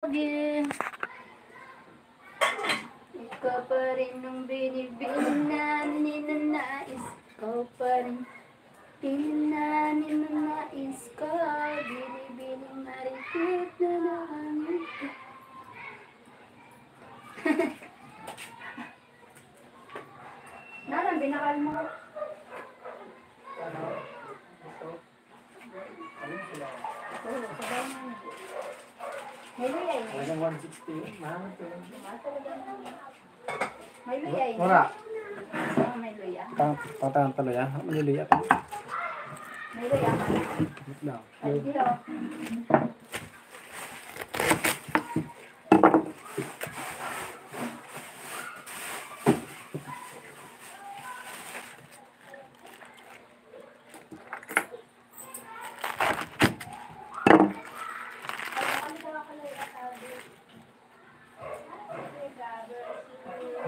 Lagi. Ikaw pa rin ang binibining na ninanais. Ikaw pa rin ninanais ko. Binibining marikit na namin. Narang binakal mo. Ano? Ito? Ayun sila. Oo, sabay na. May luyay na. Walang 160. Mahal ito. May luyay na. Wala. Oo, may luya. Patahan talo yan. Maliliya pa. May luya ka. No. Ay, dito.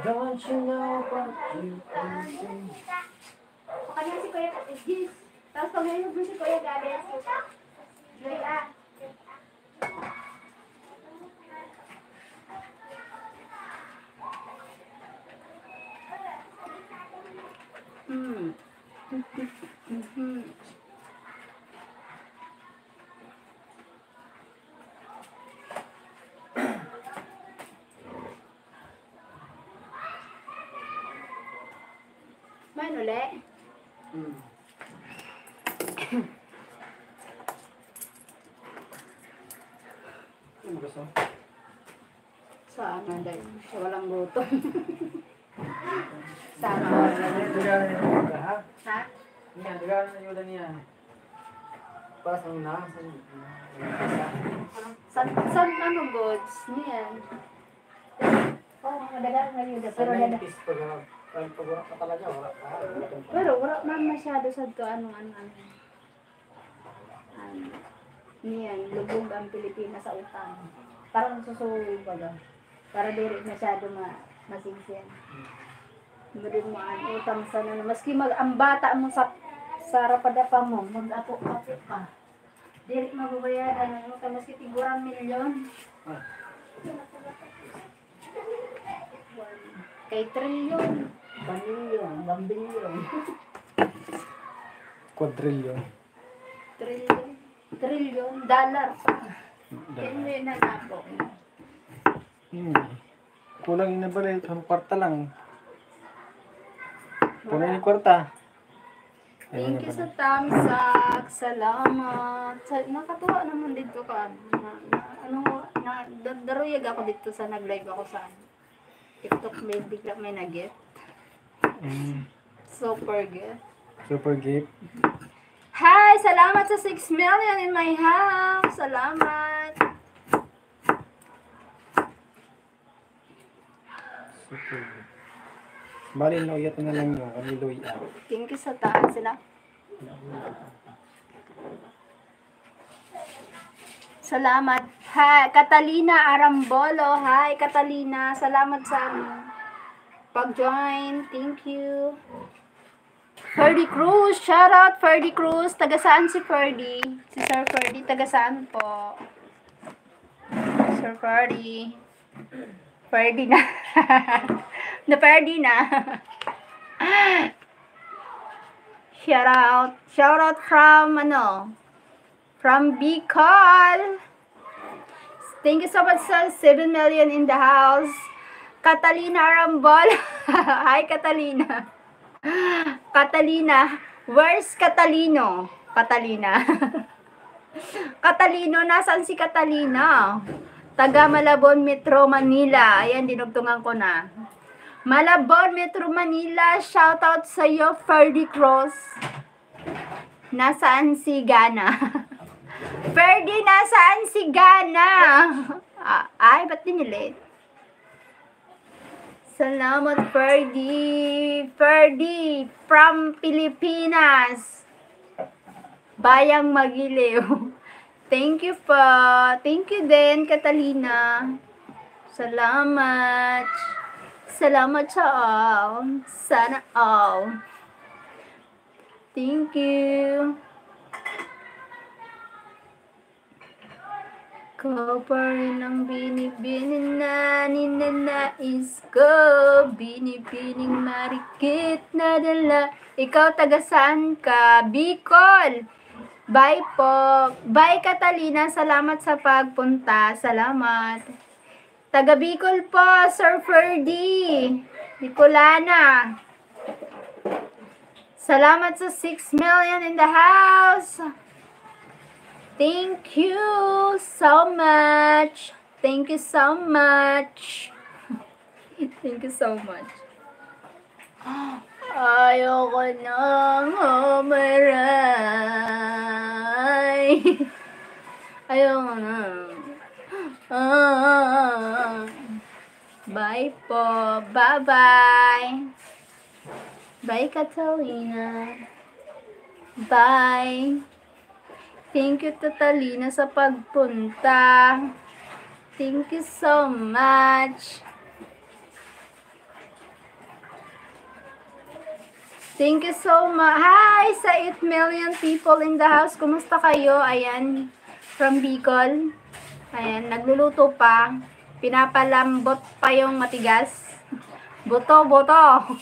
Don't you know what you can do? Kanya si Kuya Gis. Tapos pag ngayon mo si Kuya Gabes. Luya. Hmm. Man uli. Ano gusto? Sana dahil siya walang gutom. Sana. Dugaan na yung uda, ha? Ha? Yan, dugaan na yung uda niya. Pasang na. San ano goods niyan? Oh, madagal na yun. Pero Pero dada. pag wala ka talaga, wala ka. Pero wala man masyado sa to ano. Niyan, lubog ang Pilipinas sa utang. Parang susuwi ba ba? Para dili masyado masigsiyan. Hindi mo ang utang sa ano. Maski ang bata mo sa rapadapa mo, mag-apo-apo pa. Dili mababayaran ang utang maski tigurang milyon. Kay trilyon, banilyon, bambilyon. Quadrillion. Trilyon, dollar. Hindi na napo. Kulang yun na pala. Ang kwarta lang. Kulang yung kwarta. Thank you sa thumbs up. Salamat. Nakatuwa naman dito ka. Daruyag ako dito sa nag-live ako sa TikTok. May bigla may nag-get. Super gift. Super gift. Hi! Salamat sa 6 million in my house. Salamat. Super gift. Bali, loyat na lang yun. Kami loyat. Thank you sa thumbs up. Salamat. Hi, Catalina Arambolo. Hi, Catalina. Salamat sa pag-join. Thank you. Ferdy Cruz. Shout out, Ferdy Cruz. Taga saan si Ferdy? Si Sir Ferdy, taga saan po? Sir Ferdy. Ferdy na. Na Ferdy na. Shout out. Shout out from from Bicol. Thank you so much sa 7 million in the house. Catalina Arambol. Hi, Catalina. Catalina. Where's Catalino? Catalina. Catalino, nasaan si Catalina? Taga Malabon, Metro Manila. Ayan, dinugtungan ko na. Malabon, Metro Manila. Shout out sa iyo, Ferdy Cruz. Nasaan si Gana? Ferdy, nasaan si Gana? Ay, ba't dinilit? Salamat, Ferdy. Ferdy, from Pilipinas. Bayang Magiliw. Thank you po. Thank you din, Catalina. Salamat. Salamat sa all. Sana all. Thank you. Ikaw pa rin ang binibini na ninanais ko. Binibining marikit na dala. Ikaw taga saan ka? Bicol! Bye po. Bye Catalina. Salamat sa pagpunta. Salamat. Taga Bicol po, Sir Ferdy. Bicolana. Salamat sa 6 million in the house. Thank you so much. Thank you so much. Thank you so much. Ayoko nang umaray. Ayoko na. Bye po. Bye-bye. Bye, Catalina. Bye. Thank you, Catalina, sa pagpunta. Thank you so much. Thank you so much. Hi sa 8 million people in the house. Kumusta kayo? Ayan, from Bicol. Ayan, nagluluto pa. Pinapalambot pa yung matigas. Boto, boto.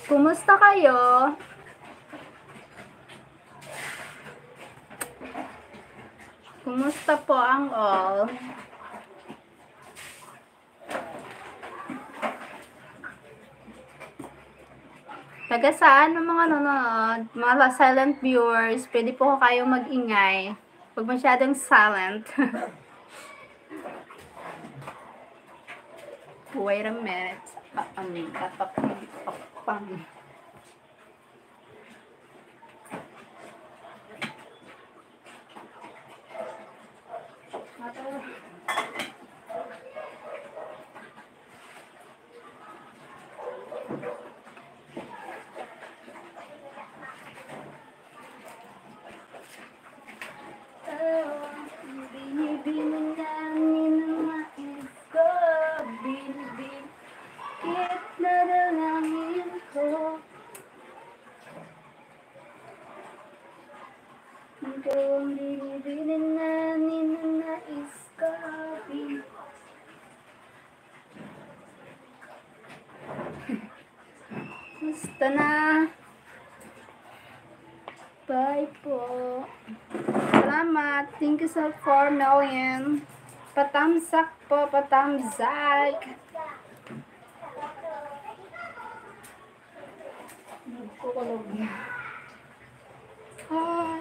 Kumusta kayo? Kumusta po ang all? Taga saan ang mga nanonood? Mga silent viewers, pwede po kayong mag-ingay. Huwag masyadong silent. Wait a minute. Papapang. Binibining namin ang mais ko. Binibigit na dalangin ko. Ikaw ang binibining namin ang nais ko. Basta na. Bye po. Salamat. Thank you sa 4 million. Patamsak po, patamsak. Nagkukulog na. Hi.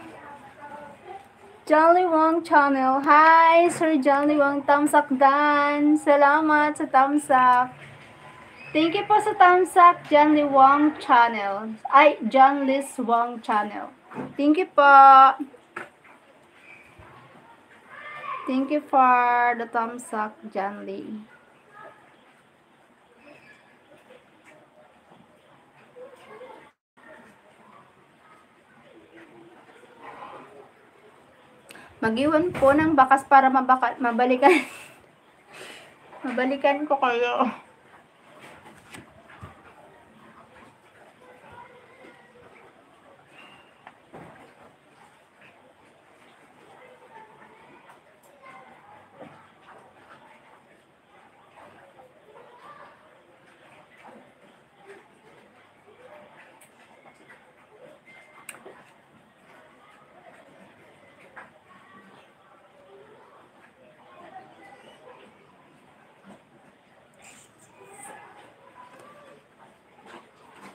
Johnny Wong Channel. Hi, Sir Johnny Wong. Tamsak Dan. Salamat sa tamsak. Thank you po sa tamsak, John Lee Wong Channel. Ay, John Lee Wong Channel. Thank you po. Thank you for the thumbs up, John Lee. Mag-iwan po ng bakas para mabalikan. Mabalikan ko kayo.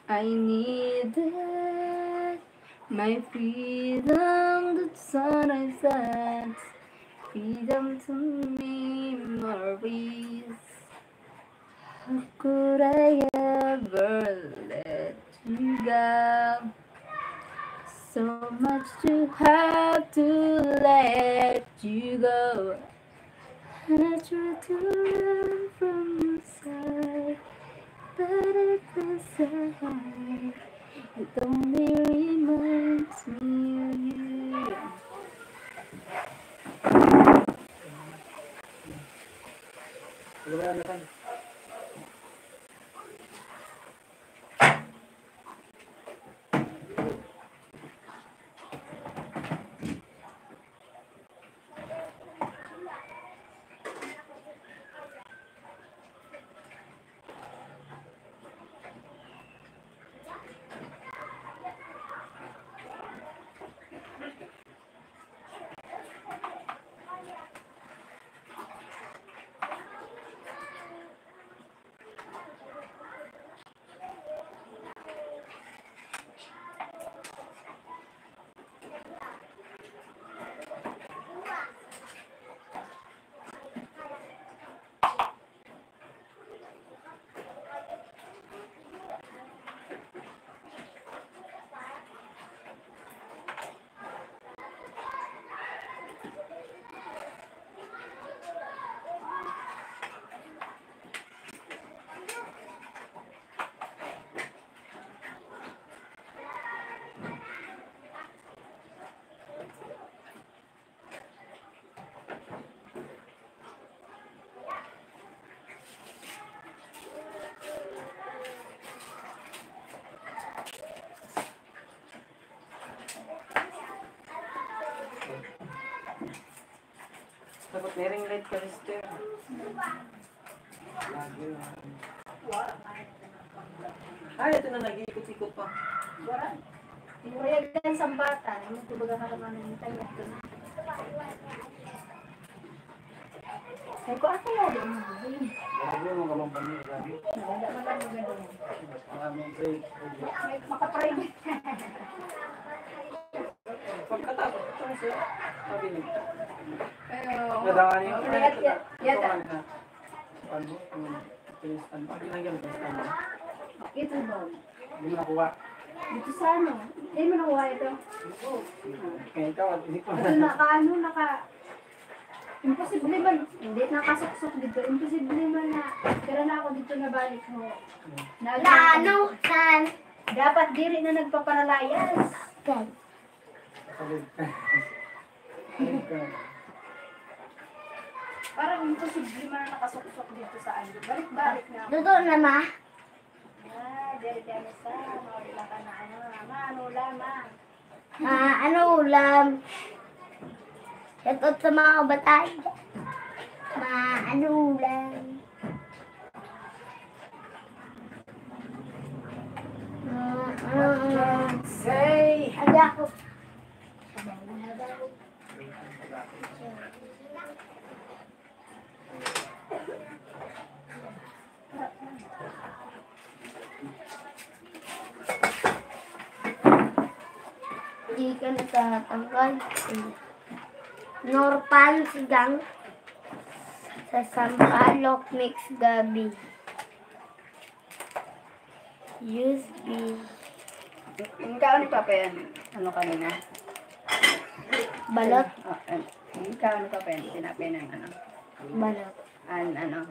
I need that, my freedom, the sun I set, freedom to memories. How could I ever let you go? So much to have to let you go. I try to run from your side, but at the side, it only reminds me of you. Dapat may ring light ka, sister. Lagi na. Ay, ito na, nag-iikot-ikot pa. Wala. Kaya guys, ang bata, magtubaga ka naman ng tayo. Ay, ko ako mo din. Lagi mo ka bang lagi. Naganda mo lang maganda mo. Maraming break. May makapray. Pagkatapos, ito na siya. Sabi niya. Pero, Nadaan niyo. yata. Ano? Pinistan. Pag ginagyan, pinistan mo. Ito ba? Hindi mo nakuha. Dito sa ano? Hindi mo nakuha ito. Kaya ikaw, at hindi ko Ito naka, imposible man, hindi nakasuksok dito, imposible man na, kaya na ako dito na balik mo. San? Dapat diri na nagpaparalayas. San? Parang imposible man na nakasuksok dito sa ano. Balik-balik na ako. Dito na ma. Diri kami sa, mawala ka na ano, ano lamang. Ano ulam? Ito sa mga kabataan. Ano ulam? Ano ulam? Say! Ada ako. Hindi ka natatanggal. Norpan sigang sa Sampalok Mix Gabi. USB. Ikaw ni Papa yan, ano kanina? Balot. Ikaw ni Papa yan, tinapay ng ano? Balot. Ano?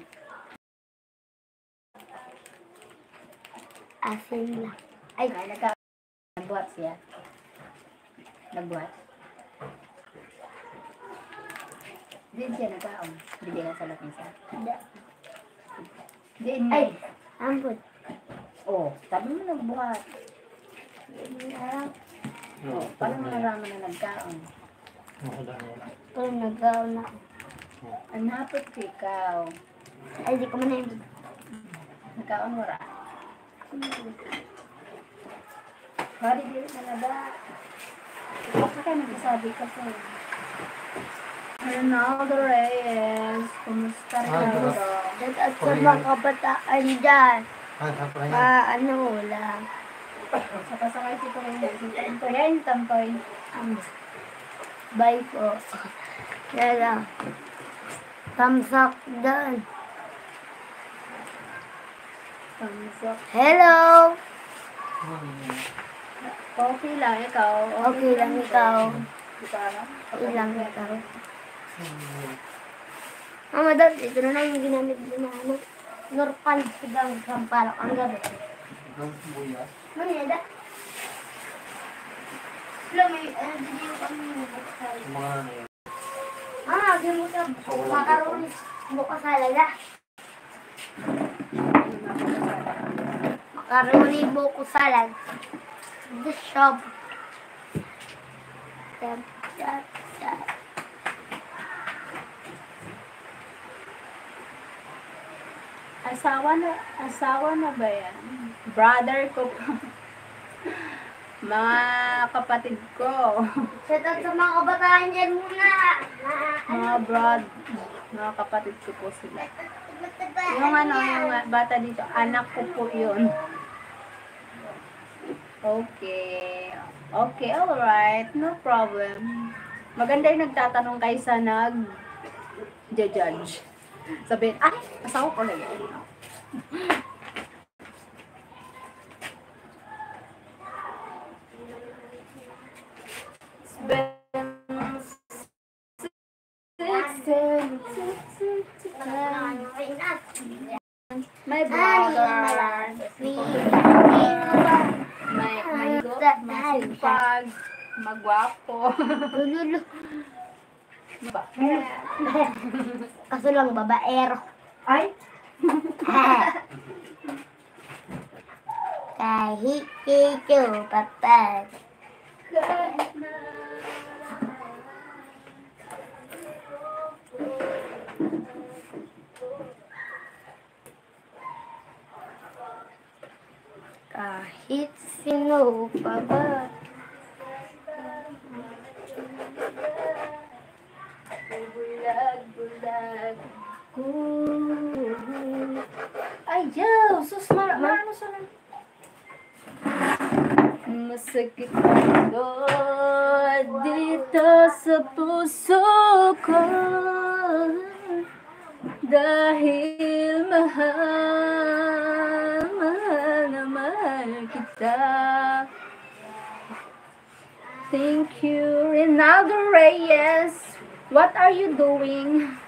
Asin lang. Ay, nagbuhat siya. Nagbuhat. Din siya nagkaon. Hindi ka sa lapisa. Din Ay, ambot. Oh, sabi mo nagbuhat. Oh, paano mo nalaman na nagkaon? Pero nagaw na. Ang hapot ka ikaw. Ay, di ko man na Nagkaon wala. Hari dili na nada. Baka ka nagsasabi kasi. Ronaldo Reyes, kumusta rin Dito at sa mga kabataan dyan. Ano ulam? Sakasakay si Toy. Si Tampoy. Yan, Tampoy. Bye po. Lala. Tamsak doon. Tamsak. Hello! Okay lang, ikaw. Okay lang ikaw. Di ba alam? Okay lang ikaw. Mama, dad, ito na lang yung ginamit mo na ano. Norpan, sigang sampalok ang gabi. Ano yan, dad? Wala, may video kami nabuksan. Gimo sa macaroni. Bukas halala. Macaroni buko salad. The shop. Tap, tap, tap. Asawa na ba yan? Brother ko po. Mga kapatid ko. Shout out sa mga kabataan dyan muna. Mga kapatid ko po sila. Yung bata dito, anak ko po yun. Okay. Okay, alright. No problem. Maganda yung nagtatanong kaysa nag-judge. Sabihin, ay, asawa ko na yun. It's been 6, 7, 6, 6, 10. My brother. Masipag. Magwapo. Lululo. Ba? Kaso lang babaero. Ay? Kahit ikaw papag. Kahit na. Kahit sino pa ba? Bulag-bulag ko. Ayaw! Sus, ano sa lang? Masakit ako dito sa puso ko dahil mahal, mahal na mahal kita. Thank you, Rinaldo Reyes. What are you doing?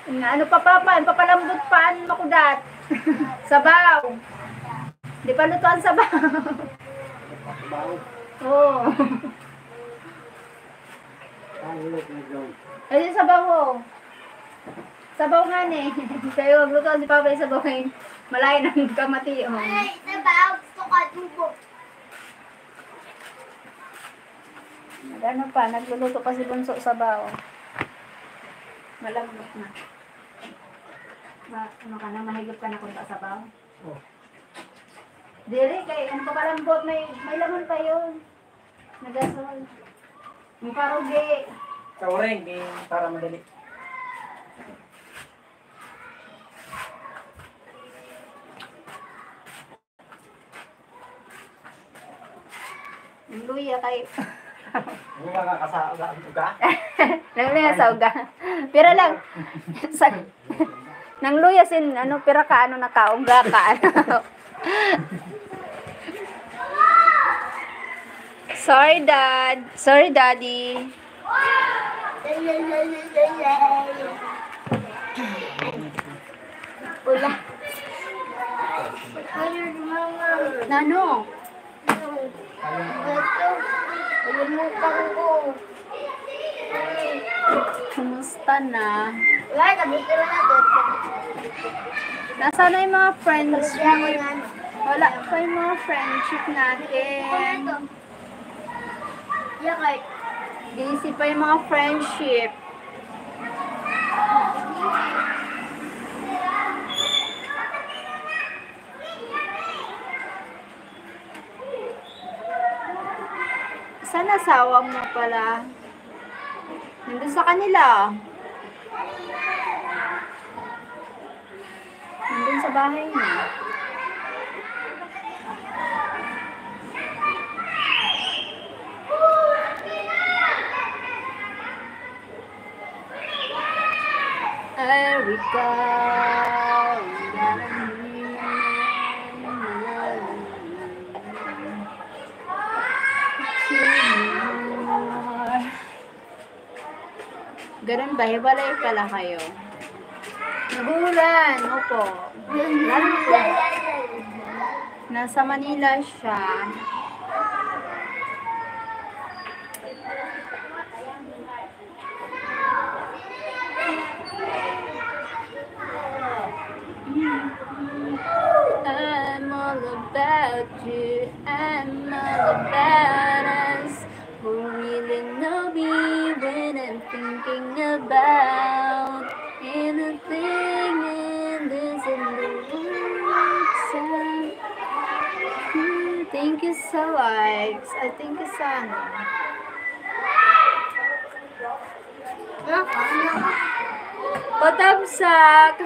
Ano pa papa? Ano papalambot pa? Ano makudat? Sabaw. Di pa lutuan sabaw. Oo. Ay, sabaw ko. Sabaw nga ni. Kayo, lutuan si papa yung sabaw ngayon. Malay ng kamati. Oh. Ay, sabaw. Gusto ko adobo. Ano pa? Nagluluto pa si Bunso sabaw. Malambot na. Ano ka na? Mahigop ka na kung sabaw? Oh. Dili, kay ano pa palambot, may laman pa yun. Nagasol. Yung parugi. Sa oreng, para madali. Yung luya kay... Hindi makakasaga ang uga. Nang luya sa uga. Pira lang. Sa... Nang luya sin, ano, pira ka, ano, nakauga ka, ano. Sorry, Dad. Sorry, Daddy. Wala. Ayun, mama. Nano? Ito. Kalimutan ko. Kumusta na? Wala, nabito na natin. Nasaan na yung mga friends? Kaya ko na. Wala pa yung mga friendship natin. Yakay. Easy pa yung mga friendship. Saan asawa mo pala? Nandun sa kanila. Nandun sa bahay niya. Erica. Ganun ba? Hiwalay pala kayo. Nagulan. Opo. Lalo po. Nasa Manila siya. I'm all about you. I'm all about us. Who really know me when I'm thinking about anything in this in the world. Thank you so much. I think it's on. Patamsak.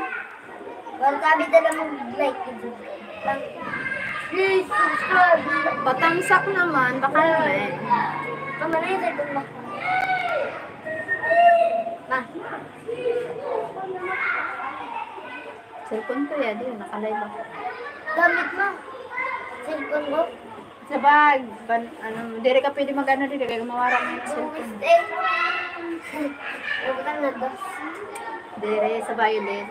Wala sabi na mag-like ito. Please subscribe. Patamsak naman. Baka naman. Mama na yun, sabi mo. Ma. Cellphone ko yan. Yun, nakalive ako. Gamit mo. Cellphone ko. Sa bag. Dire ka pwede mag-ano dire. Kaya mawara mo yung cellphone. Huwag na to. Dire sa violet.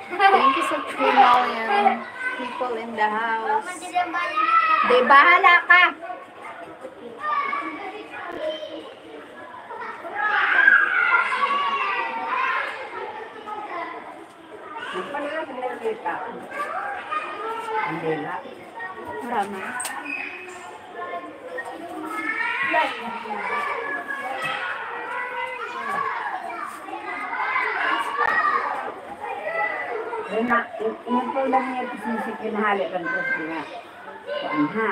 Thank you so 3 million people in the house. Di, bahala ka! Marama. Yung po lang niya kasi kinahali kan ko sila. Kuan ha.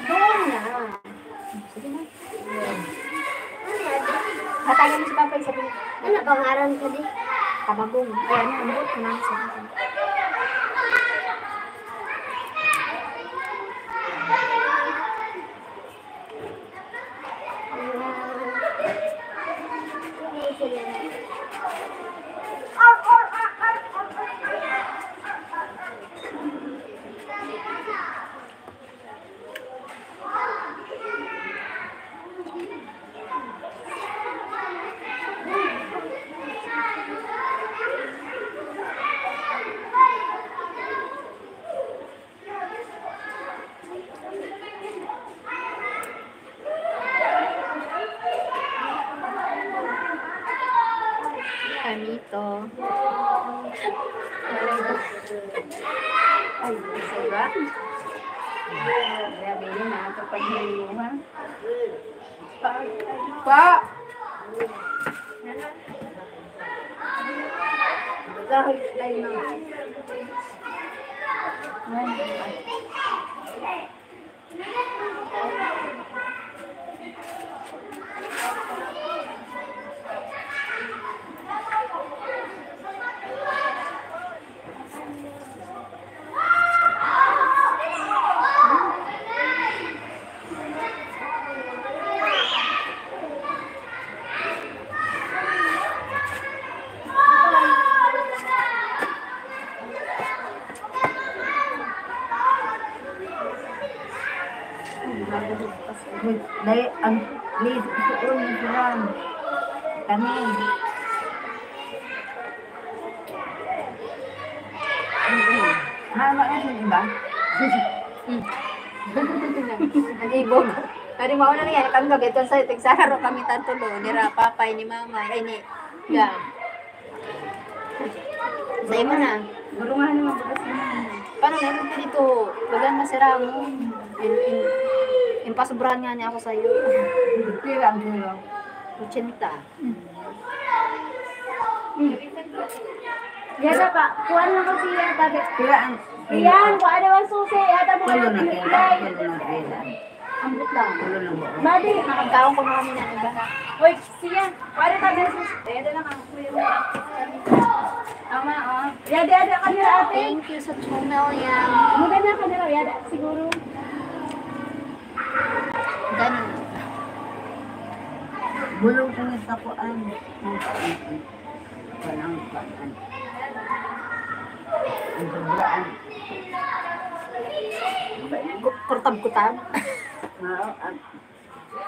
Doon na. Sige na. Ano yan? Hatagan mo si Papa isa din. Ano pangaran ko di? Kabagong. Ayan, ambot na sa akin. Anito. Ay, sarap. Grabe yun ha, kapag nililuhan. Pa! Dahil tayo na. Dahil ang lead ito yung sila. Kami. Hama na yung iba. Nag-ibog. Kari mauna na yan, kami gagawin ito sa tigsaro kami tantulo. Nira, papay ni mama. Ay, ni. Yeah. Sa imo na. Gurungan naman bukas naman. Paano na ito dito? Bagan masira mo. Impasubrahan nga niya ako sa'yo. Kira ang dulo. 80. Yata pa, kuha lang ko siya tabi. Kira ang... Yan, kuha naman susi. Yata mo Kulo na na kira. pinagplay. Kulo na kira. Ambot lang. Kulo na ba? Madi. Nakagkaon ko na kami na iba na. Uy, siya. Kuha na tabi susi. Pwede lang ang kuya mo. Ama, oh. Yada kanila ate. Thank you sa 2 million. Muda na kanila. Yada, siguro. Ganun. Bulong ko nga sa kuan. Walang kuan. Ang sobraan. Kurtab-kutab. Mao at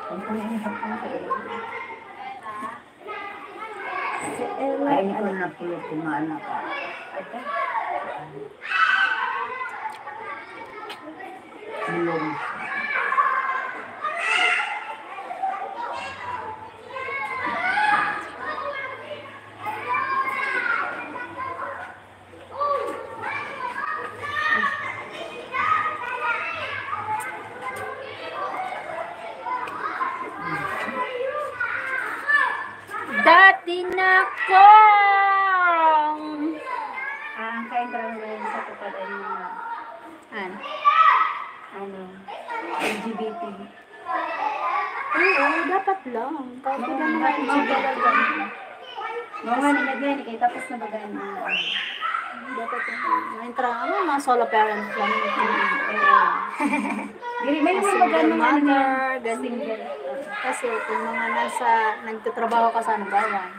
ang kunin sa kuan. Ay, hindi ko na pulo kumana ka. Bulong. Dati na kong Ang kain ka lang ngayon sa tupad ay mga ano, LGBT. oo, dapat lang. Kahit ko na mga Mga nilagyan, kay tapos na bagan. dapat mga solo parents lang. Dili may Kasi mga bagan ng ano niya. mother, ganun. Kasi kung mga nagtatrabaho ka sa bawan.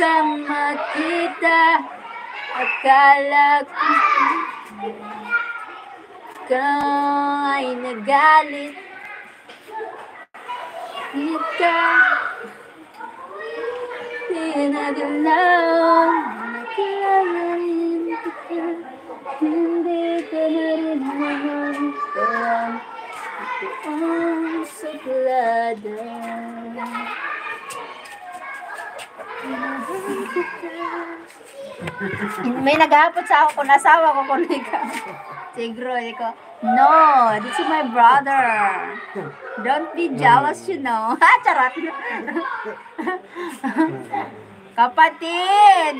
kang makita, akala ko ikaw ay nagalit. Ikaw pinagalaw, nakalain kita, hindi ka na rin naman ito ang suplada. May naghapot sa ako kung asawa ko kung ikaw. Siguro, ko, no, this is my brother. Don't be jealous, you know. Ha, charot. Kapatid.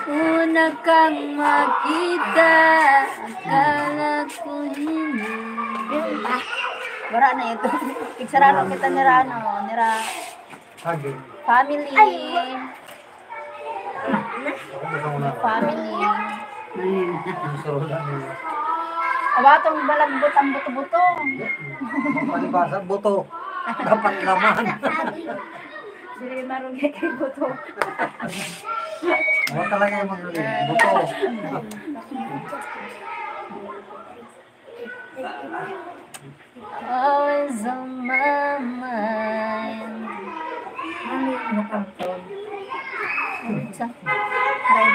Una kang makita, akala ko hindi. Wala na ito. Igsarano kita nira, Hagi. family. Gusto ko na. Family. Gusto ko na. Abatong balagbot ang buto-buto. Palibasa, buto. Dapat laman. Sige, marunong kay buto. Huwag talaga yung mga buto. Always on my mind. Sa? Aray.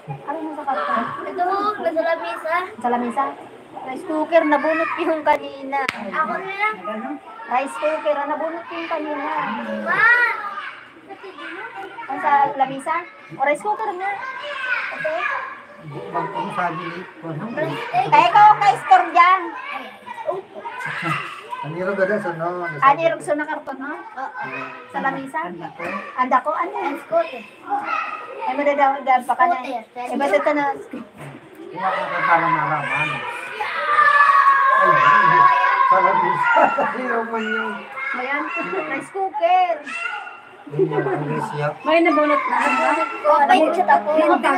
Aray mo sa karton. Ito, nasa lamisa. Sa lamisa. Rice cooker, nabunot yung kanina. Ako na lang. Rice cooker, nabunot yung kanina. Ma! Ang sa lamisa? O rice cooker na. Okay. Kung sabi ni, Kaya ikaw kay store dyan. aniro ka sa no? Ano yung na karton mo? Sa lamisa? Anda ko, ano yan? Scooter. Ay, madadaw pa ka na. Eh, ba't ito na? Kaya ka para maraman. Sa labis. Aniro man yung Ayan, rice cooker. siya. May nabunot na. Okay, siya ako. Wala,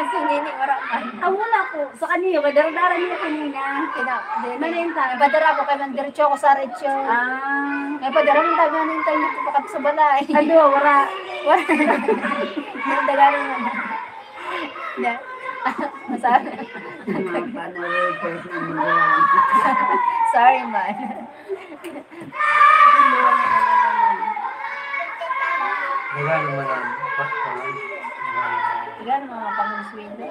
si Nini, wala man. Wala ko. Sa kanina, badaradaran niyo kanina. Manintay. Badara ko kay Mandiretso ako sa Recho. May badara ng tabi na yung tayo dito pakat sa balay. Wala. Wala. Nagdagalan mo na. Hindi. Masabi. Sorry, man. Wala naman ang pakpahan. Gano'n mga pang-swede.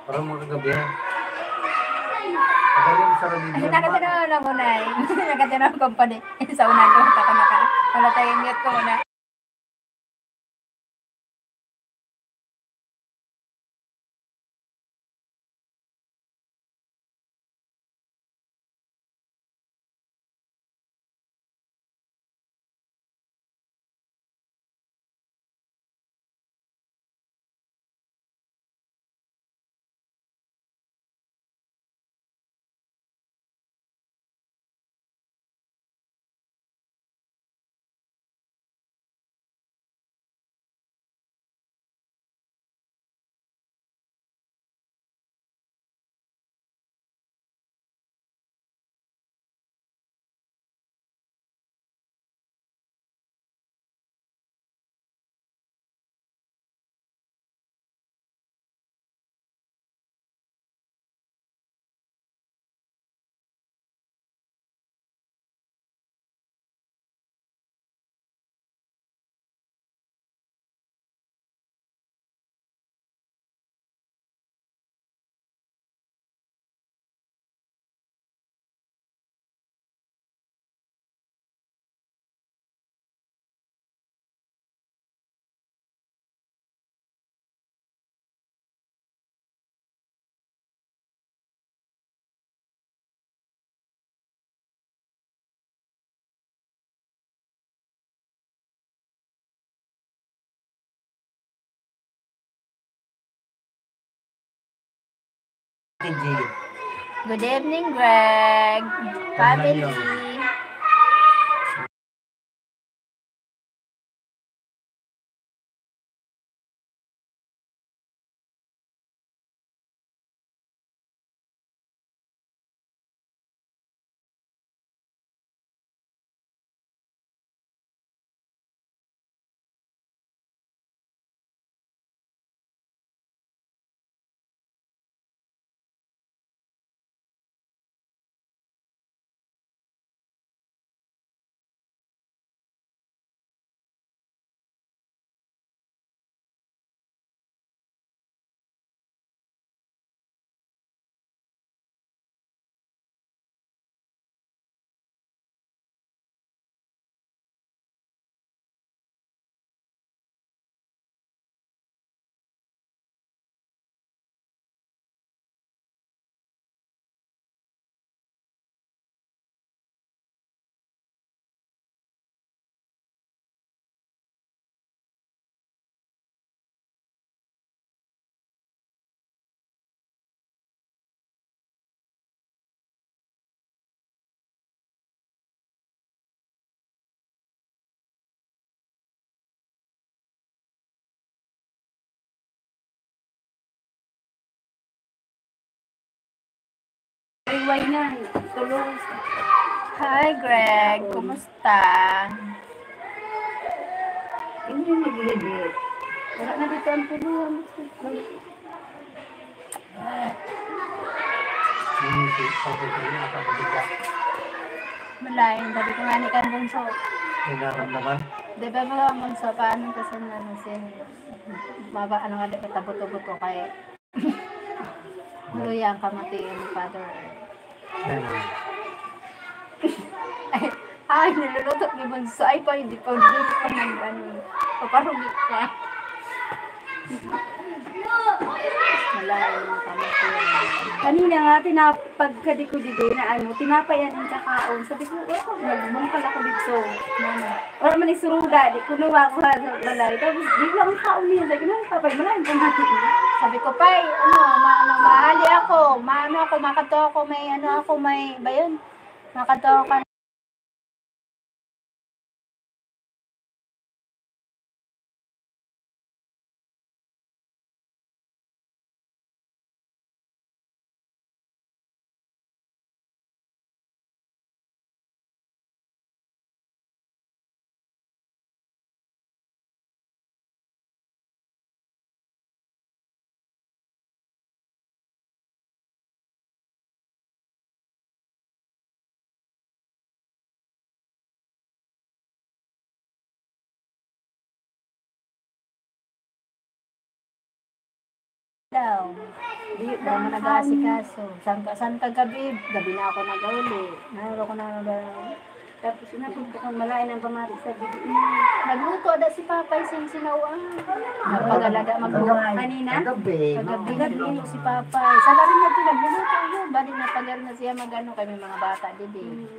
Parang mga kagabi. Kagaling sa radio. Nakatanaw na muna eh. Nakatanaw ko pa din. Sa unan ko, naka. Wala tayong mute ko muna. Good evening, Greg. Family. Iway na. Tulong. Hi, Greg. Kumusta? Hindi yung nag-edit. Wala na dito ang tulong. Malain. Sabi ko nga ni kan bunso. May naramdaman. Di ba mga bunso, paano kasi ano sin baba ano nga di kita buto-buto kay luyang kamatiin ni Father. Ay, nilulutot ni bunso. Ay, pa hindi pa ng ano. Paparugi ka. Malain ang kamatiin. Kanina nga, pagkadi ko dito na ano, tinapayan ang kakaon. Sabi ko, nagmungkal ako dito. Wala man isuruda, di ko nawa ko sa balay. Tapos, di ko ang kaon niya. Sabi ko, papay, malayan kang hati. Sabi ko, Pai, mahali ako. Makato ako, may, ba yun? Makato ako. Daw. Di daw na nag-aasikaso. Saan ka gabi? Gabi na ako nag-uli. Naroon ko na Tapos, napunta kang malayan ang pamati sa bibig. nagluto da si Papay sinawaan. Napagalaga magluto. Kanina? Kagabi. Kagabi nagluto si Papay. Sa rin na ito nagluluto yun. Bali napagal na siya magano kami mga bata. Didi.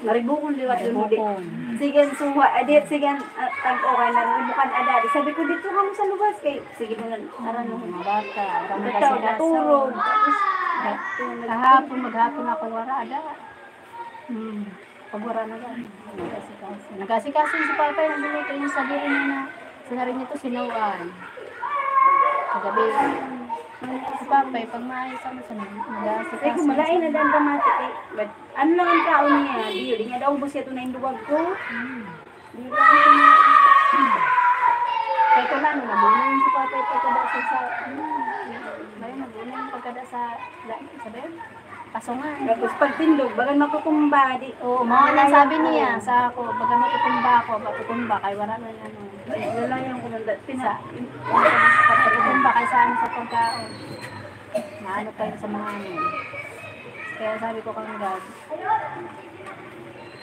Maribukon liwat yun mo di. Bukon. Sige, suwa. Adit, sige, tag-okay na ribukan adadi. Sabi ko, dito ka mo sa luwas kay. Sige mo lang, aran mo. Mga bata. Kami kasi Nataw, naturog. Kahapon, maghapon ako warada. Pag wara na yan. Nagkasikaso si Papay. Nagluluto yung sabihin niya na sinarin niya ito sinawaan. Kagabi. Si Papay, pag maayos ako sa nagkasikaso. Ay, kung malain na daan pamati kay. But, ano lang ang kaon niya? Di nga daw ubos ito na yung duwag ko. Di ba ito na. Kaya ko lang, nabunin si Papay pagkada sa bayan, nabunin pagkada sa bayan. Kaso nga. Tapos pag tindog, bagan makukumba. Di, Oo, mga nang sabi niya sa ako, baga matutumba ako, matutumba, kay wala na ano. lalayan ko ng Sa, matutumba kay sa ano sa pagkaon. Naano kayo sa mga ano. Kaya sabi ko kang God,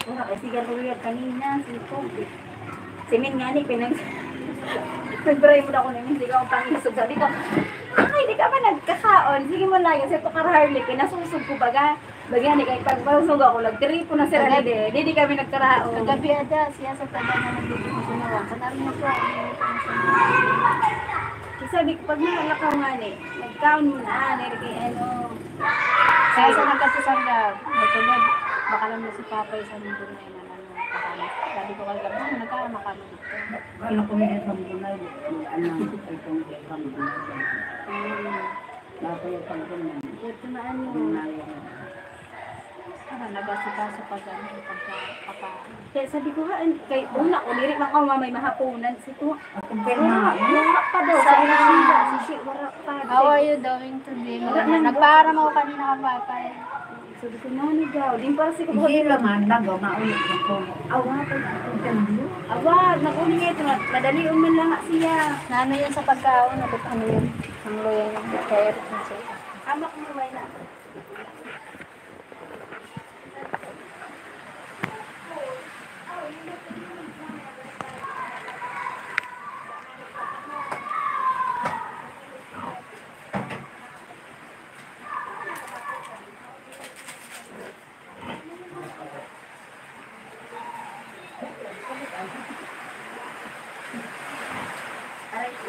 wala, kasi galuya kanina, si Kobe. Si Min nga ni, nag-try mo na ako namin, hindi ka akong pangisog. Sabi ko, ay, di ka ba nagkakaon? Sige mo lang, kasi ito karharlik, nasusog ko baga. Baga ni kay pagpasog ako, nagtripo na sila nade. Di kami nagkaraon. kagabi ada siya sa taga na nagbibig ko sinawa. Kanari mo po. Kasi sabi ko, pag nakalakaw nga ni, nagkaon mo na, kay ano. Kaya sa nagkasasangga, may tulad, baka lang na si Papay sa mundo na yun. Sabi ko kagabi, nagkaanak kami dito. Ano ko may isang bunay. Anong itong pambunay. Dapat yung pagbunan. Ito na ano. Nagkasikaso pa gano'n pagka. Kaya sabi ko, kay una ko, lirik lang ako mamay mahaponan. Sito, Pero nga, wala pa daw. Sa ina si wala pa. How are you doing today? Nagpaaram ako kanina ka Papay. Sabi ko, nani daw. Din para si ko. hindi laman nagaw maulit ko. Awag, awag, nakunin niya ito. Madali man lang nga siya. Nano yun sa pagkaon, ano yun? Ang loyal ng kay Eric na siya. Amak mo may na.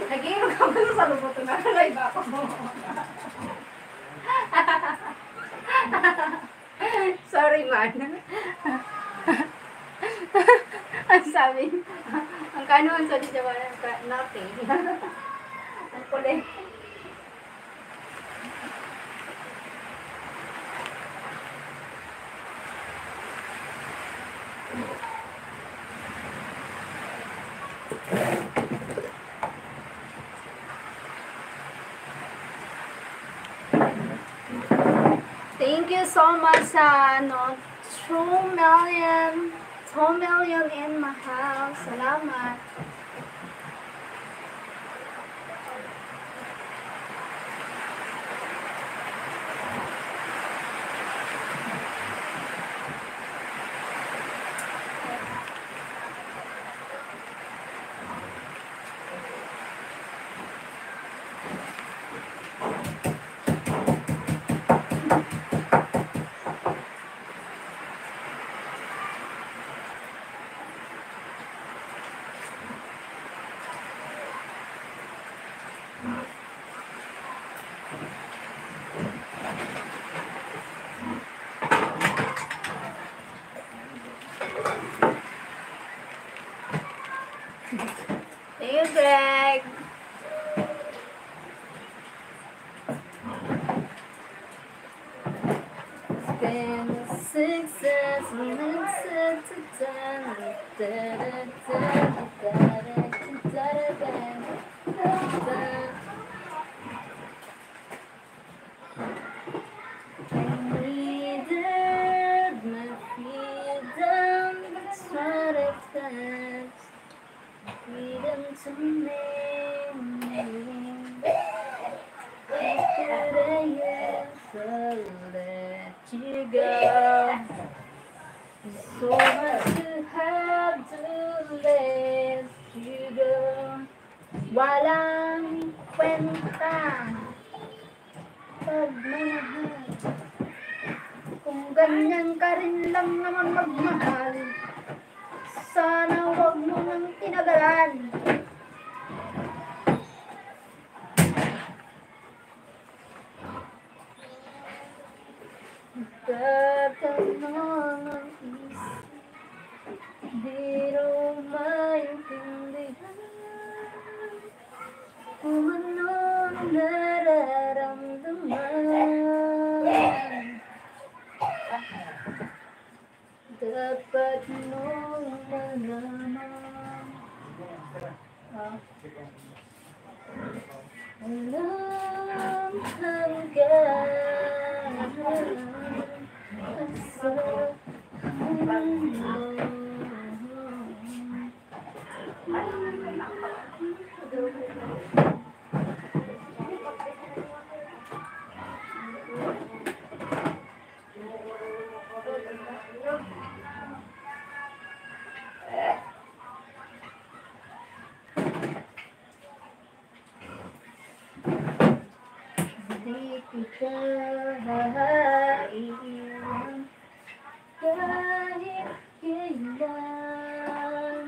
Nag-iirog ka ba sa lubot na nalay ba ako? Sorry man. Ang sabi, ang kanuan sa di jawa natin. Ang kulay. Thank you so much sa 2 million. 2 million in my house. Salamat. Thank you, Greg. Spin 6 minutes to 10. I needed my freedom, that's what it does. Freedom to name. After the years, I'll let you go. There's so much to have to let you go. Walang kwenta pagmamahal. Kung ganyan ka rin lang naman magmahal, sana wag mo nang tinagalan. Tatanong ang isip, di raw maintindihan kung anong nararamdaman. Dapat mong malaman. Alam hanggang sa mundo. Di kita iiwan kahit kailan.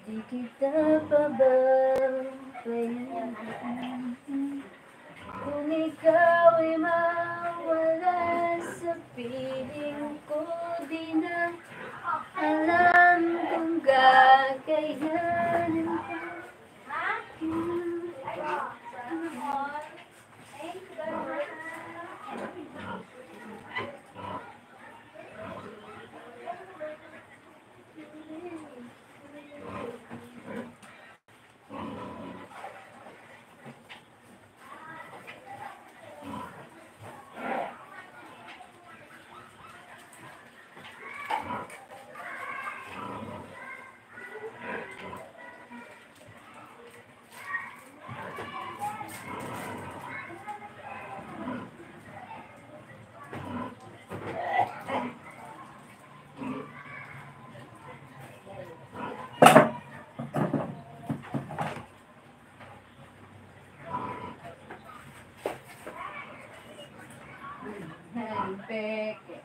Di kita pababayaan kung ikaw ay mawala sa piling ko. Di na alam kung kakayanin ka. Peke.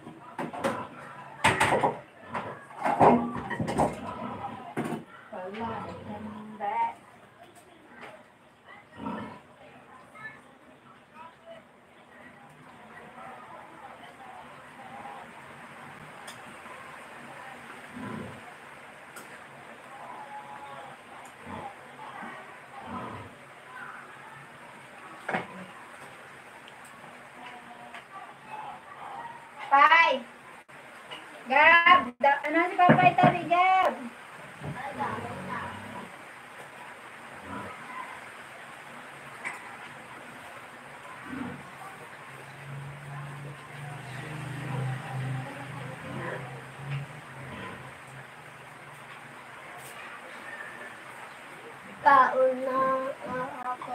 Wala handa. Bye. Gab! Ano si Papay tabi, Gab? Kaon na ako.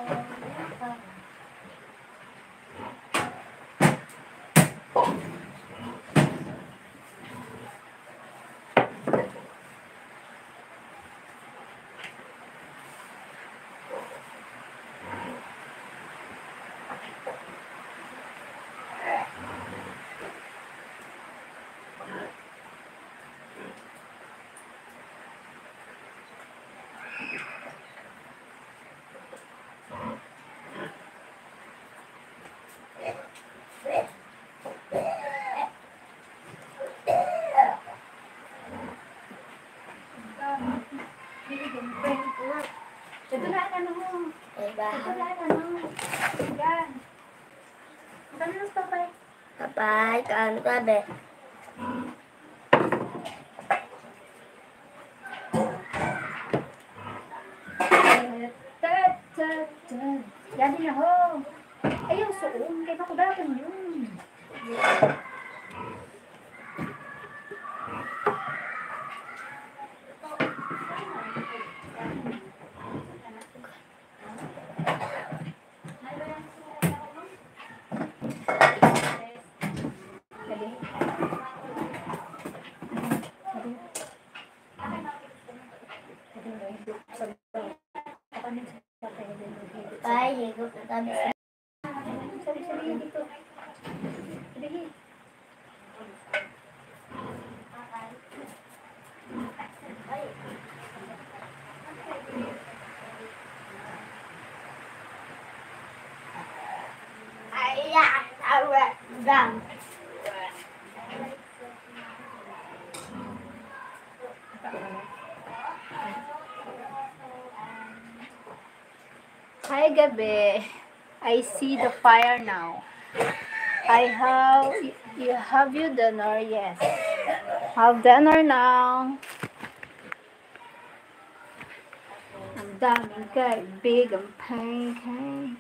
Ito na, ano mo? Diba? Ito na, ano mo? Yan. Ano na, Papay? Kapay, kaon ka be. Yan din ako. Ayaw, suong. Kaya makudapan yun. Ay, higop na tabi. Sabi dito. Sabi. Ayan, awet, dang. Hi, Gabi. I see the fire now. Have you dinner? Yes. Have dinner now. Ang daming kaibigang pancake.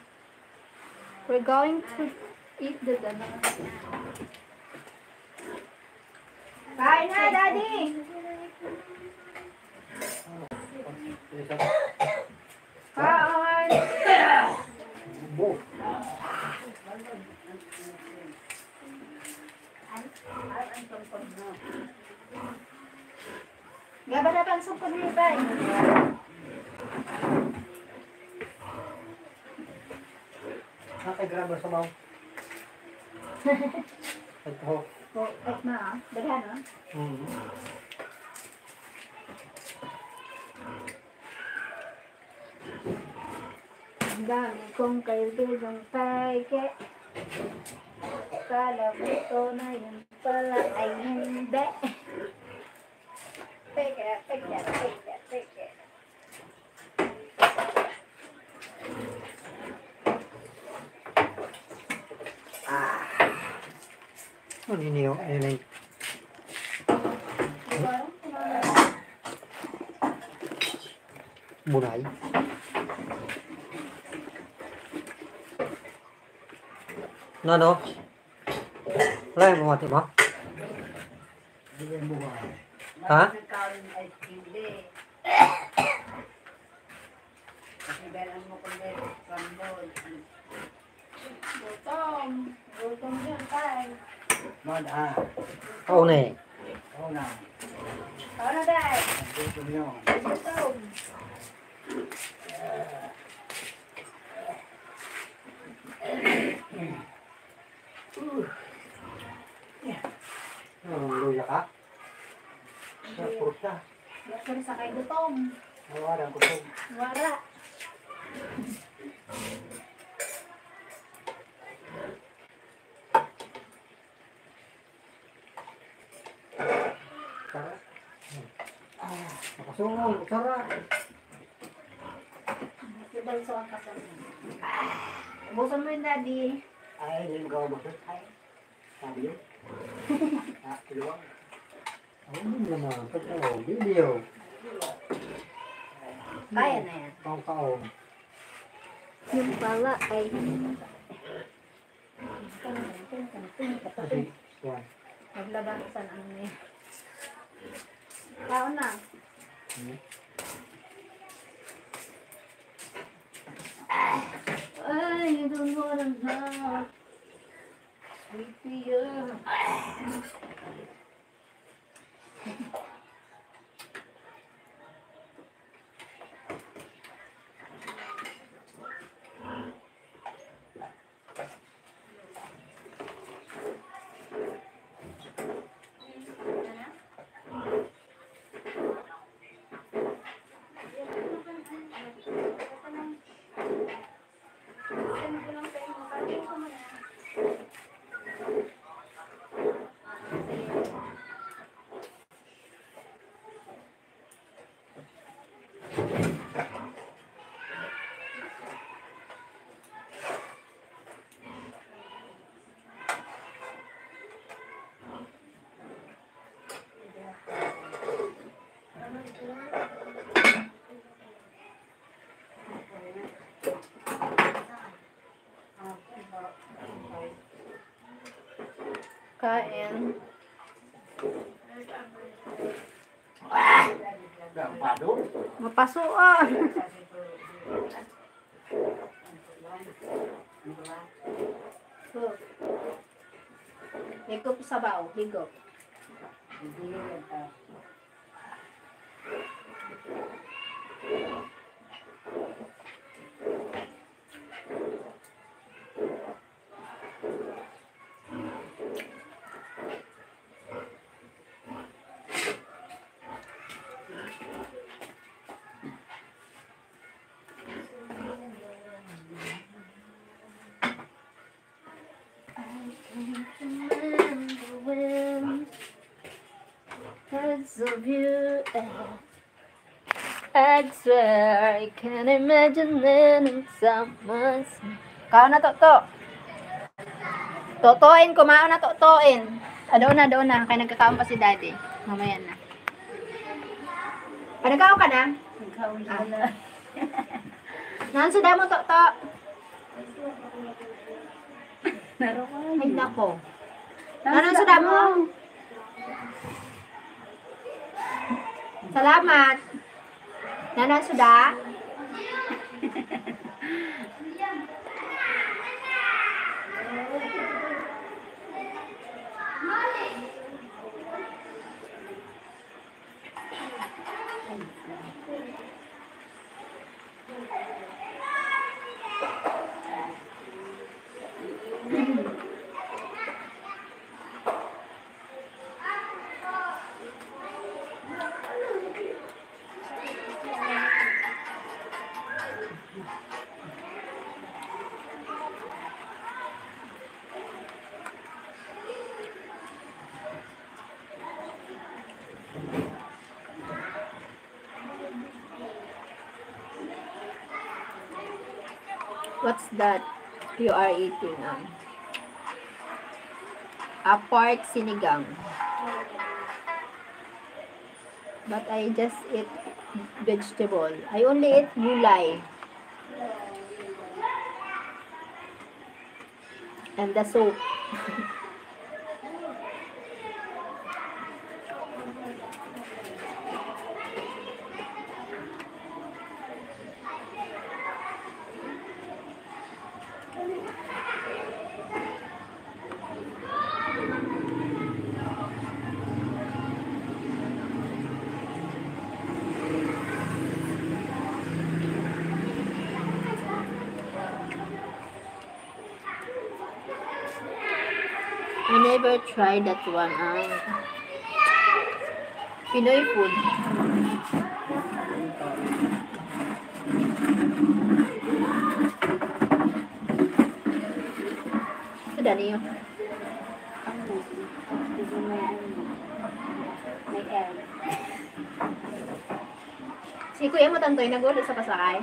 We're going to eat the dinner. Kain na, Daddy! Kain! Gaba na pang sumpon niyo, Tay. Nakagraba sa mao. Ito. Oh, na, daghan, no? Ang dami kong kaibigang paike. Kala ko ito na yun pala ay hindi. Peke, peke, peke, peke. Ano niyo? Ayun ay. Bunay. No. Wala yung bumati mo? Ha? Nagkaroon ay hindi. Kasi beran mo kundi kambol. Gutom. Gutom yun, Tay. Mada. Oo na eh. Oo na. Ano, Tay? Gusto niyo. Gutom. Luya ka? Purot na. Sorry sa kay gutom. Wala ko ito. Wala. Nakasungol. Sara. Ibalso ang kasama. Ubusan mo yun, Daddy. Ay, hindi mo gawa mo ito. Sabi yun. Kiluwang. Hindi naman. Pagkaon. Video. Kaya na yan. Kaon. Yung pala ay Kasi, yan. Naglaba ko sa ano na yun. Kaon na. I don't wanna know. Sleepier. Kain. Mapasuan. Higop sa bao, higop. Of you, I swear I can't imagine any someone. Kao na to. Totoin, kumao na totoin. Doon na. Kaya nagkakaon pa si daddy. Mamaya na. Nagkakaon ka na? Nagkaon Ah. na. Naan suda mo toto? Meron ka Ay nako. Naan suda mo? Salamat. Nana sudah. What's that you are eating? A pork sinigang. But I just eat vegetable. I only eat gulay. And the soup. I never tried that one. Pinoy food. Sudah niyo. may air. Si kuya mo tantoy nag-order sa pasakay.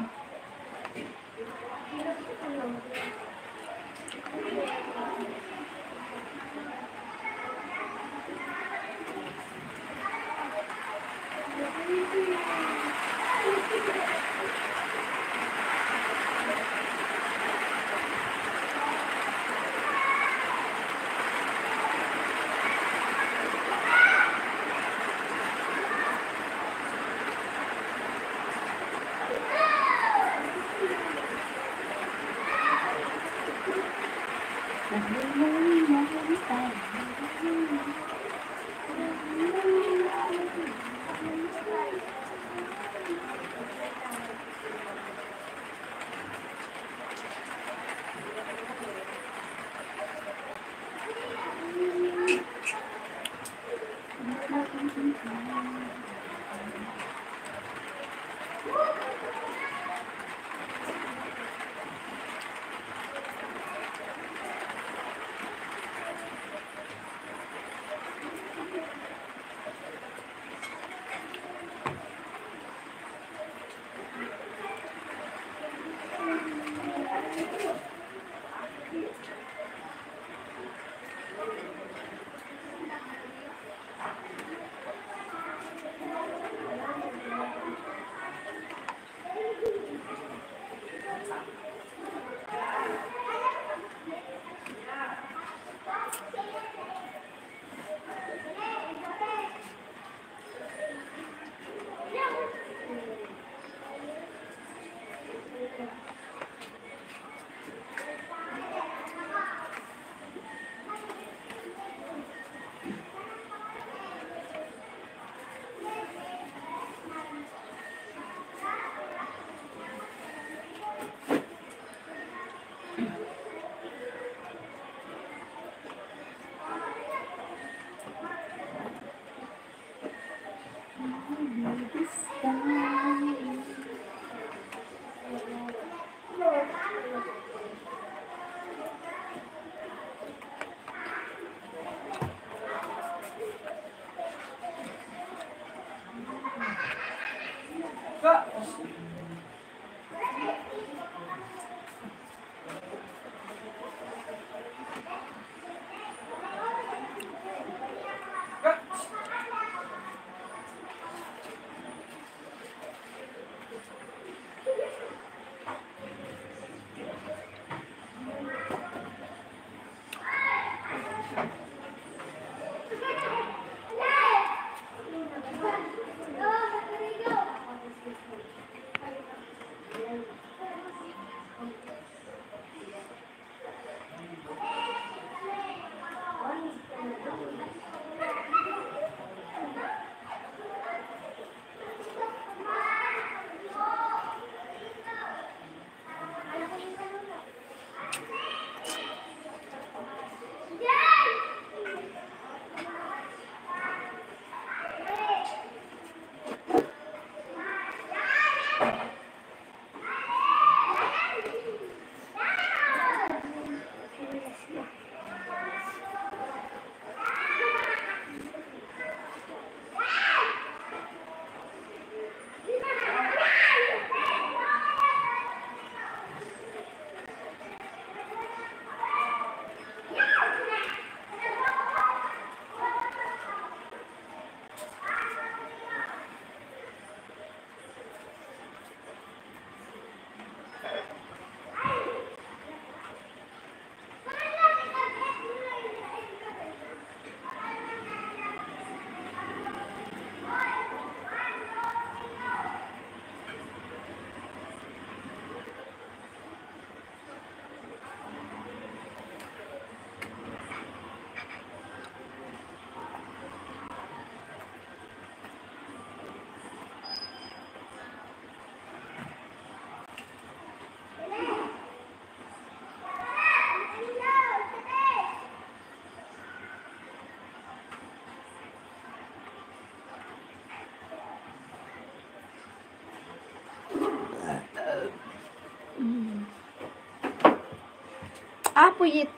Puyit.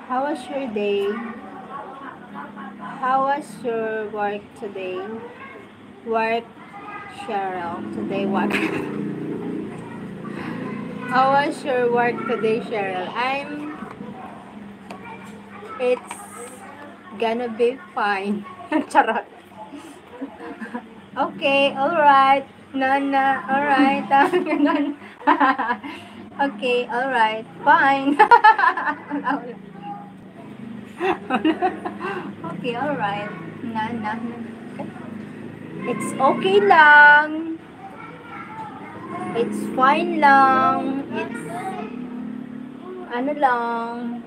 How was your day? How was your work today? Work, Cheryl. Today work. How was your work today, Cheryl? It's gonna be fine. Charot. Okay, alright. Na, alright. Ganun. Okay, alright. Fine. Okay, alright. Na. It's okay lang. It's fine lang. It's ano lang.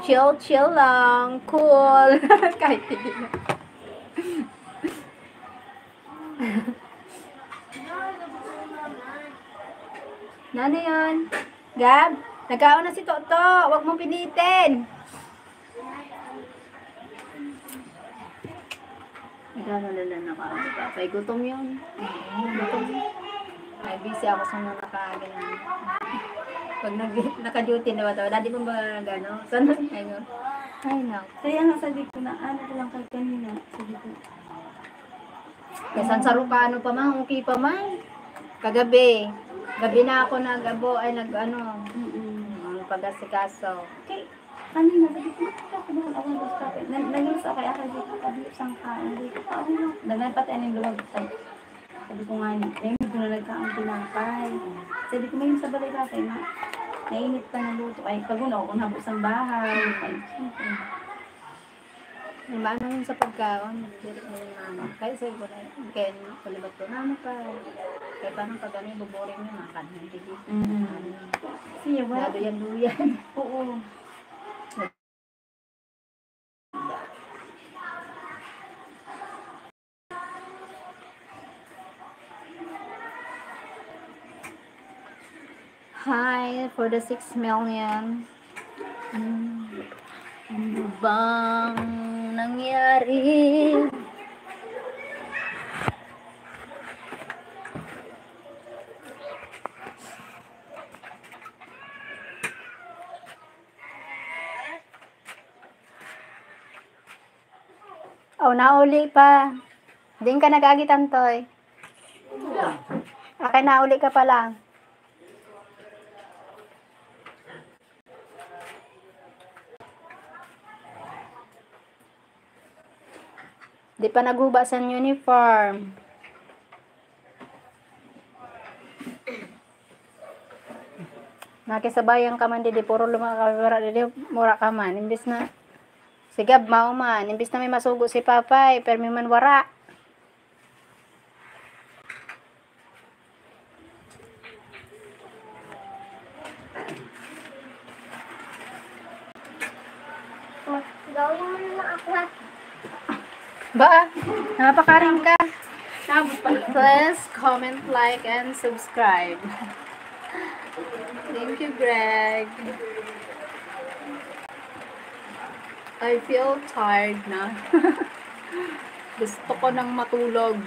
Chill lang. Cool. Kahit hindi na. Nano yan? Gab, nagkaon na si Toto. Huwag mong pinitin. Nagkakalala na ka. Papay, gutom yun. Gutom. Ay, busy ako sa mga nakaganyan. Pag naka-duty na ba ito, dati mo ba gano'n? Sana? Ay, no. Kaya nga sabi ko na, ano ko lang kay kanina. Sabi ko, Kasan sa Rupano pa man, okay pa man. Kagabi. Gabi na ako nag-abo, ay nag-ano. Pag-asikaso. okay, kanina sabi ko, nakakabahal ako ng kape. Nag-iwas ako kay ako, sabi ko, isang kain. Sabi ko, paano? Nagnapat ay ng luwag. Sabi ko nga, hindi ko na nagkaang tinapay. Sabi ko, may sa balay kape, nainit pa ng luto. Ay, pagunaw kung habos ang bahay. Ay, siyempre. Ano yun sa pagkaon? Direct mo yung mama. Kaya sa'yo ko na, kaya palibat ko, mama pa. Kaya parang pag ano, buboring yun, makan. Hindi dito. Siya, wala. Lado yan, luyan. Oo. Hi, for the 6 million. Ano bang nangyari? Oh, nauli pa. Din ka nagagitan, Toy. Akin nauli ka pa lang. Di pa naghuba sa uniform. Nakisabayan ka man di puro lumakawara di mura ka man. Imbis na sigab mao man. Imbis na may masugo si Papay, pero may man wara. Gawin mo na ako ha. Ba, napakaring ka. Please comment, like, and subscribe. Thank you, Greg. I feel tired na. Gusto ko nang matulog.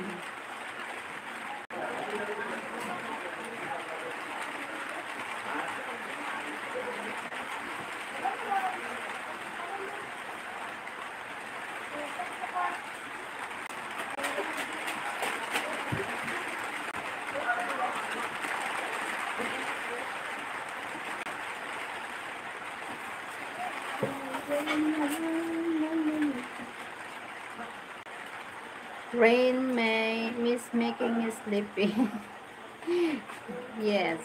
Rain is making me sleepy. Yes.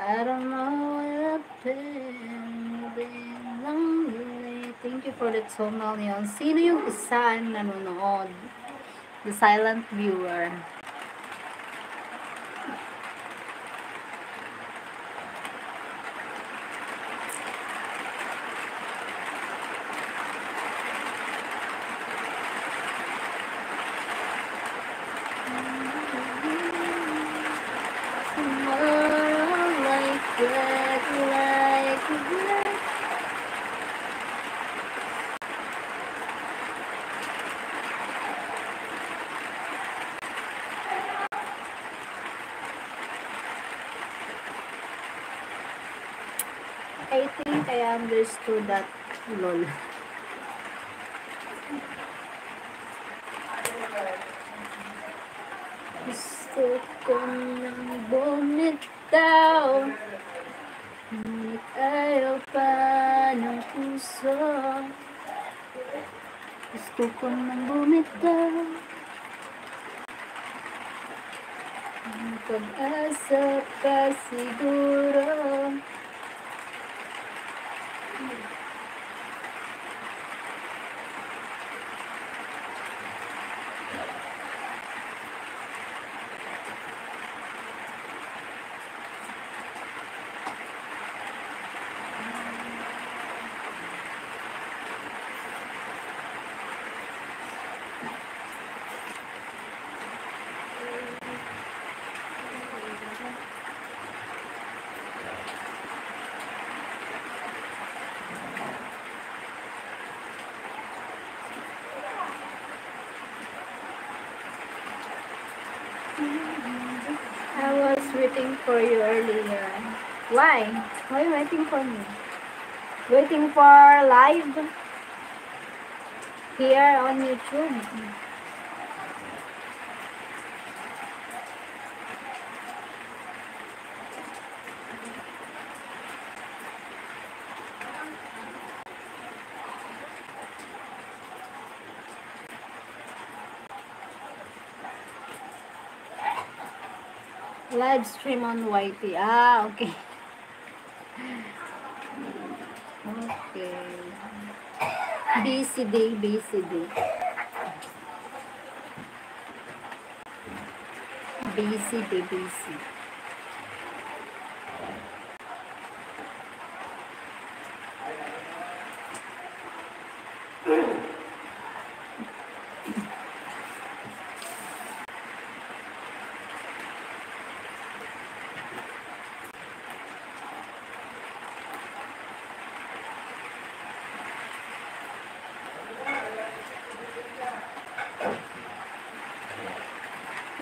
I don't know what happened. Thank you for the 2 million. Sino yung isa nanonood? The silent viewer. I think I understood that, lol. Gusto ko nang bumitaw. Ngunit ayaw pa ng puso. Gusto ko nang bumitaw. Ang pag-asa pa siguro. I was waiting for you earlier. Why? Why are you waiting for me? Waiting for live here on YouTube. Live stream on YT. Ah, okay. Okay. Busy day, busy day. Busy day, busy.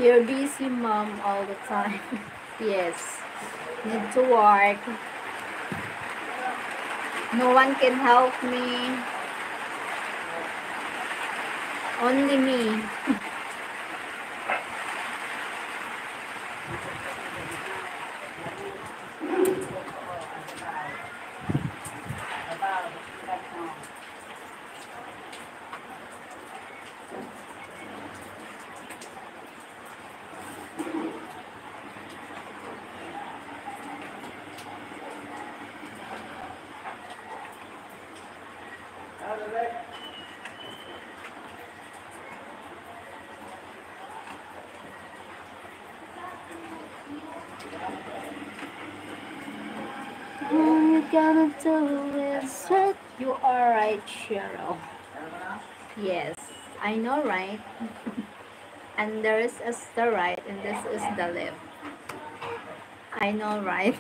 You're busy, mom, all the time. Yes. Need to work. No one can help me. Only me. All you gotta do is set. You are right, Cheryl. Yes, I know, right? And there is the right, and this is the left. I know, right?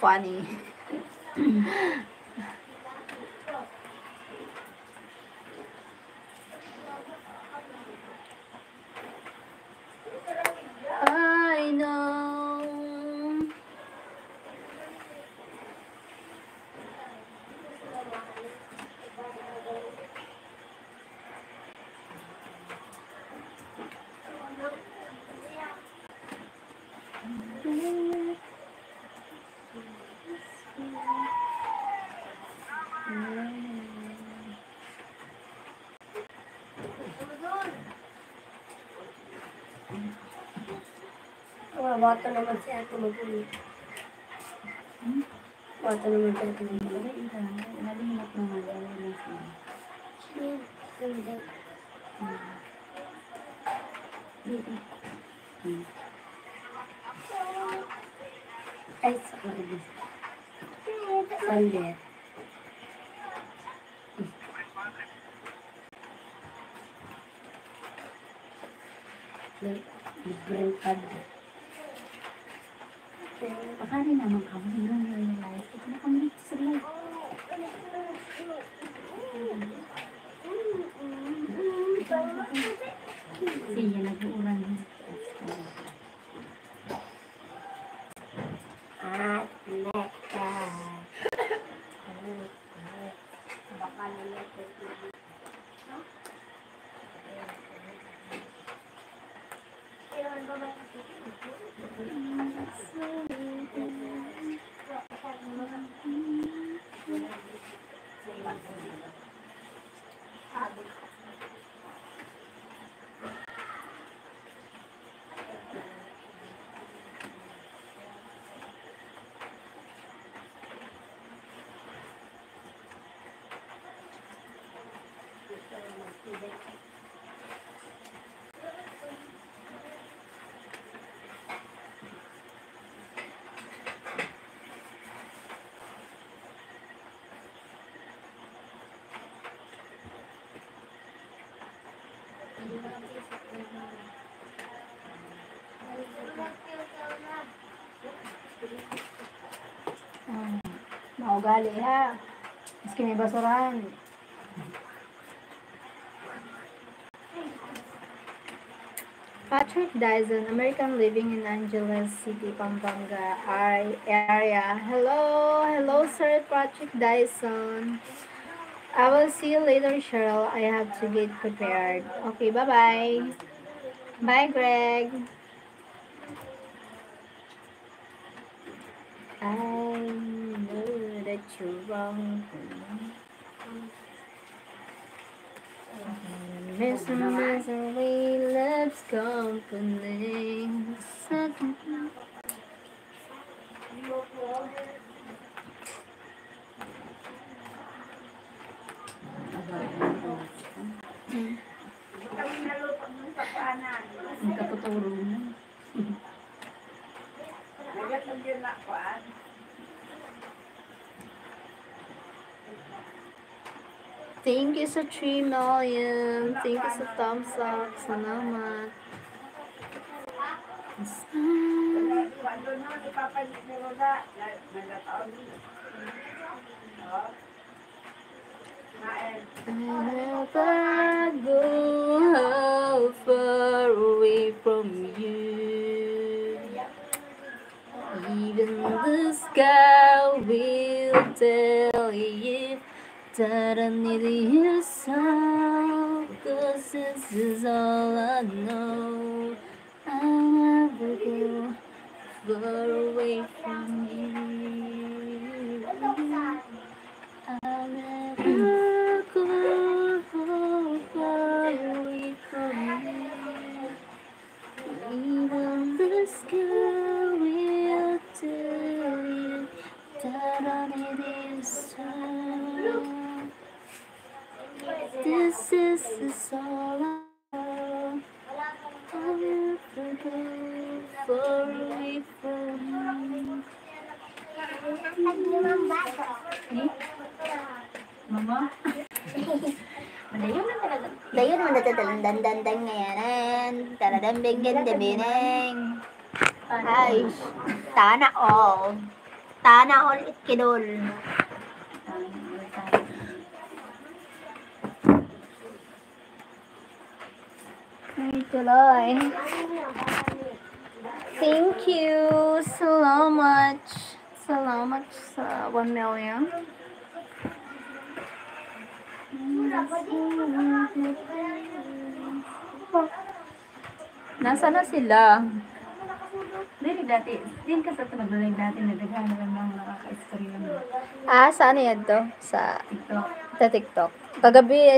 Funny. I know. Bata naman si Ate Magulo. Bata naman si Ate Magulo. Nalimot naman. Nalimot naman. Ganda. Ay, sorry. Sander. Libreng card. Pakali naman kami. Hanggang realize. Ito na kami sa live. Siya nag-uulan. At leka. Baka nalipot na. Maugali ha. Maski may basurahan. Patrick Dyson, American living in Angeles City, Pampanga area. Hello, Sir Patrick Dyson. I will see you later, Cheryl. I have to get prepared. Okay, bye-bye. Bye, Greg. I know that you're wrong. Misery loves company. Ang kaputuro mo. Thank you sa 3 million. Thank you sa thumbs up. Salamat. I never go how far away from you. Even the sky will tell you that I need you so. 'Cause this is all I know. I'll never go far away from you. I'll never go far away from you. Even the sky will tell you that I need you so. This is all I know. I'll never go far away from you. Mama? Dayon mo natatalandan-dandan ngayon. Taradambing-gandabineng. Ay, tana all. Tana all itkidol. Ay, tuloy. Thank you. Salamat. Salamat sa 1 million. Nasa na sila? Dinig dati. Din ka sa nag-live dati nagdaghan na lang nakaka-story naman. Saan yan to? Sa TikTok. Sa TikTok. Kagabi